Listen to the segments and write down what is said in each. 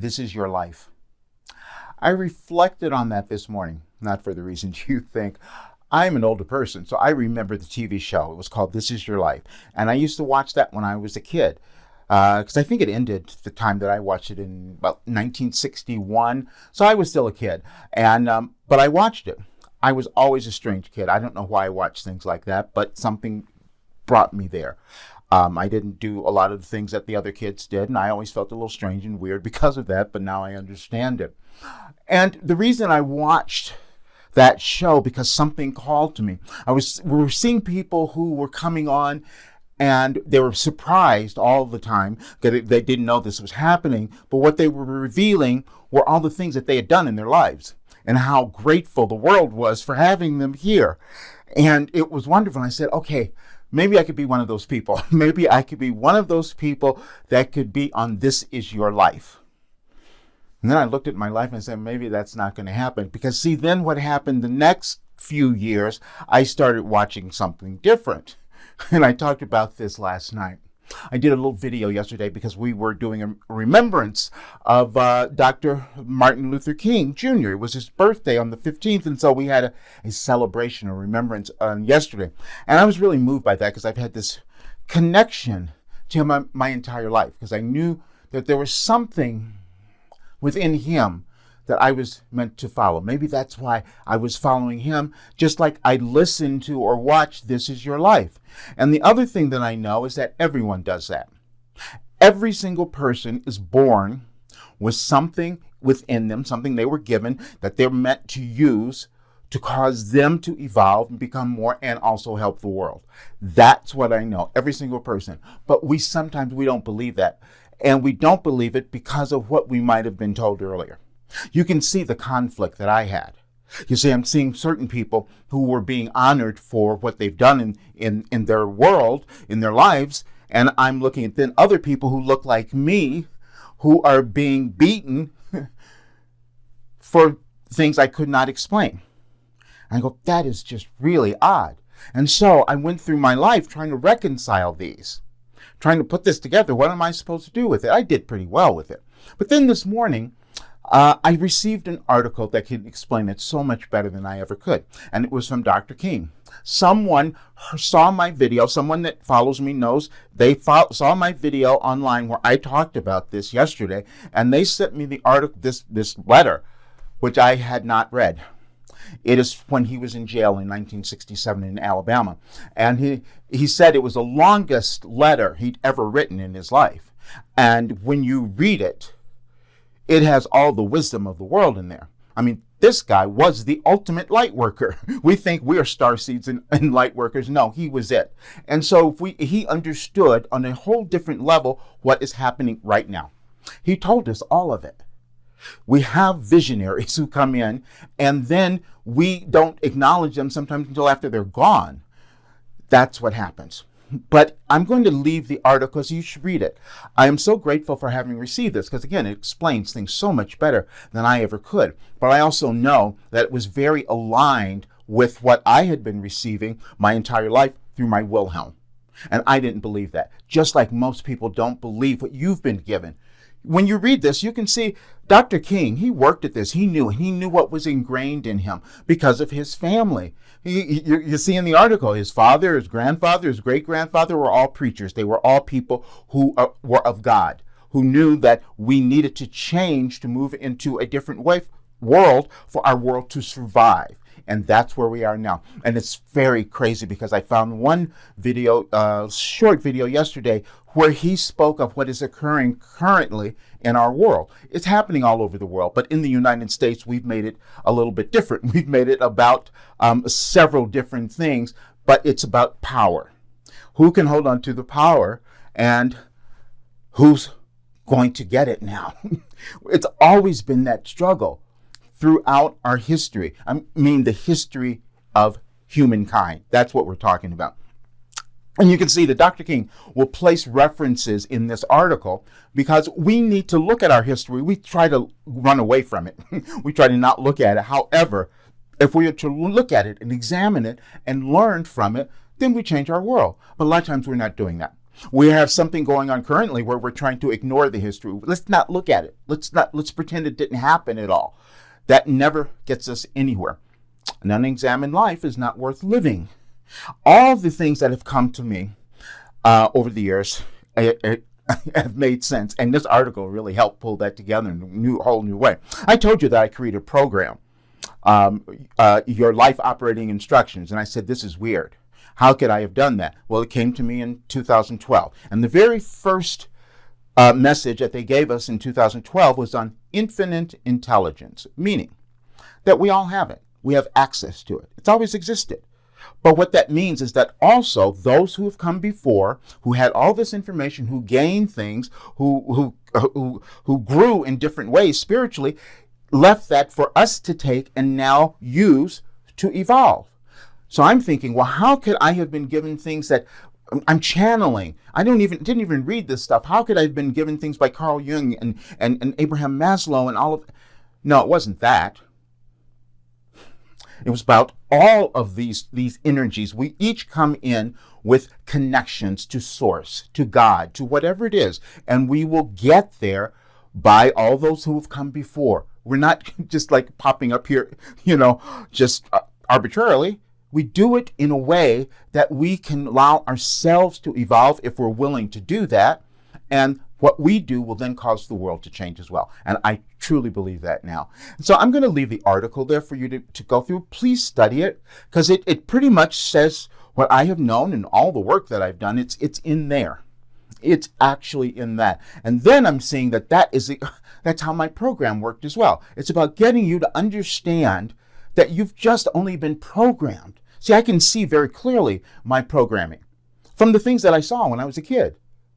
This Is Your Life. I reflected on that this morning, not for the reasons you think. I'm an older person, so I remember the TV show. It was called This Is Your Life. And I used to watch that when I was a kid. Because I think it ended the time that I watched it in about 1961. So I was still a kid. But I watched it. I was always a strange kid. I don't know why I watched things like that, but something brought me there. I didn't do a lot of the things that the other kids did, and I always felt a little strange and weird because of that, but now I understand it. And the reason I watched that show, because something called to me. We were seeing people who were coming on, and they were surprised all the time because they didn't know this was happening, but what they were revealing were all the things that they had done in their lives and how grateful the world was for having them here. And it was wonderful. And I said, okay, maybe I could be one of those people. Maybe I could be one of those people that could be on This Is Your Life. And then I looked at my life and I said, maybe that's not going to happen. Because see, then what happened the next few years, I started watching something different. And I talked about this last night. I did a little video yesterday because we were doing a remembrance of Dr. Martin Luther King Jr. It was his birthday on the 15th, and so we had a celebration, a remembrance on yesterday. And I was really moved by that because I've had this connection to him my entire life, because I knew that there was something within him that I was meant to follow. Maybe that's why I was following him, just like I listened to or watched This Is Your Life. And the other thing that I know is that everyone does that. Every single person is born with something within them, something they were given that they're meant to use to cause them to evolve and become more and also help the world. That's what I know, every single person. But sometimes we don't believe that. And we don't believe it because of what we might have been told earlier. You can see the conflict that I had. You see, I'm seeing certain people who were being honored for what they've done in their world, in their lives, and I'm looking at then other people who look like me who are being beaten for things I could not explain. And I go, that is just really odd. And so I went through my life trying to reconcile these, trying to put this together. What am I supposed to do with it? I did pretty well with it. But then this morning, I received an article that could explain it so much better than I ever could. And it was from Dr. King. Someone saw my video. Someone that follows me knows they saw my video online where I talked about this yesterday. And they sent me the article, this letter, which I had not read. It is when he was in jail in 1967 in Alabama. And he said it was the longest letter he'd ever written in his life. And when you read it, it has all the wisdom of the world in there. I mean, this guy was the ultimate light worker. We think we are starseeds and light workers. No, he was it. And so he understood on a whole different level what is happening right now. He told us all of it. We have visionaries who come in, and then we don't acknowledge them sometimes until after they're gone. That's what happens. But I'm going to leave the article so you should read it. I am so grateful for having received this because, again, it explains things so much better than I ever could. But I also know that it was very aligned with what I had been receiving my entire life through my Wilhelm. And I didn't believe that, just like most people don't believe what you've been given. When you read this, you can see Dr. King, he worked at this. He knew what was ingrained in him because of his family. You see in the article, his father, his grandfather, his great-grandfather were all preachers. They were all people who were of God, who knew that we needed to change to move into a different world for our world to survive. And that's where we are now. And it's very crazy because I found one video, short video yesterday, where he spoke of what is occurring currently in our world. It's happening all over the world, but in the United States, we've made it a little bit different. We've made it about several different things, but it's about power. Who can hold on to the power and who's going to get it now? It's always been that struggle throughout our history. I mean, the history of humankind. That's what we're talking about. And you can see that Dr. King will place references in this article because we need to look at our history. We try to run away from it. We try to not look at it. However, if we are to look at it and examine it and learn from it, then we change our world. But a lot of times we're not doing that. We have something going on currently where we're trying to ignore the history. Let's not look at it. Let's pretend it didn't happen at all. That never gets us anywhere. An unexamined life is not worth living. All the things that have come to me over the years have made sense, and this article really helped pull that together in a whole new way. I told you that I created a program, your life operating instructions, and I said, this is weird. How could I have done that? Well, it came to me in 2012, and the very first message that they gave us in 2012 was on infinite intelligence, meaning that we all have it. We have access to it. It's always existed. But what that means is that also those who have come before, who had all this information, who gained things, who grew in different ways spiritually, left that for us to take and now use to evolve. So I'm thinking, well, how could I have been given things that I'm channeling? I didn't even read this stuff. How could I have been given things by Carl Jung and Abraham Maslow and all of? No, it wasn't that. It was about all of these energies. We each come in with connections to source, to God, to whatever it is. And we will get there by all those who have come before. We're not just like popping up here, just arbitrarily. We do it in a way that we can allow ourselves to evolve if we're willing to do that. And what we do will then cause the world to change as well. And I truly believe that now. So I'm going to leave the article there for you to go through. Please study it, because it pretty much says what I have known and all the work that I've done. It's in there. It's actually in that. And then I'm seeing that's how my program worked as well. It's about getting you to understand that you've just only been programmed. See, I can see very clearly my programming from the things that I saw when I was a kid.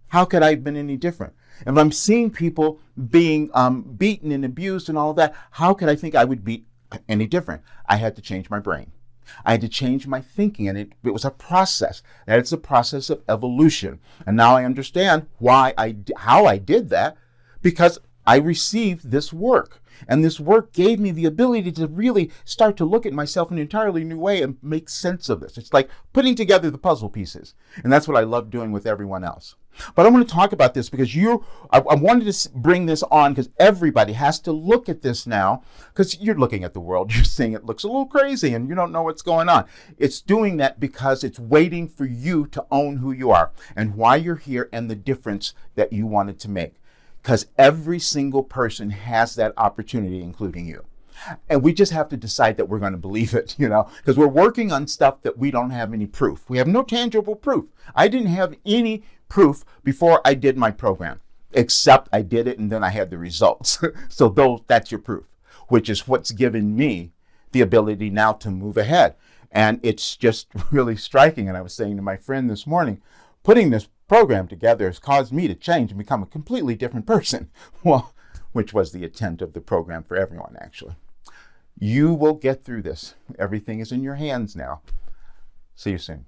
How could I have been any different? If I'm seeing people being beaten and abused and all of that, how could I think I would be any different? I had to change my brain. I had to change my thinking, and it was a process. And it's a process of evolution. And now I understand how I did that, because I received this work. And this work gave me the ability to really start to look at myself in an entirely new way and make sense of this. It's like putting together the puzzle pieces. And that's what I love doing with everyone else. But I want to talk about this because I wanted to bring this on because everybody has to look at this now, because you're looking at the world, you're seeing it looks a little crazy and you don't know what's going on. It's doing that because it's waiting for you to own who you are and why you're here and the difference that you wanted to make. Because every single person has that opportunity, including you. And we just have to decide that we're going to believe it, because we're working on stuff that we don't have any proof. We have no tangible proof. I didn't have any proof before I did my program, except I did it and then I had the results. So that's your proof, which is what's given me the ability now to move ahead. And it's just really striking. And I was saying to my friend this morning, putting this program together has caused me to change and become a completely different person. Well, which was the intent of the program for everyone, actually. You will get through this. Everything is in your hands now. See you soon.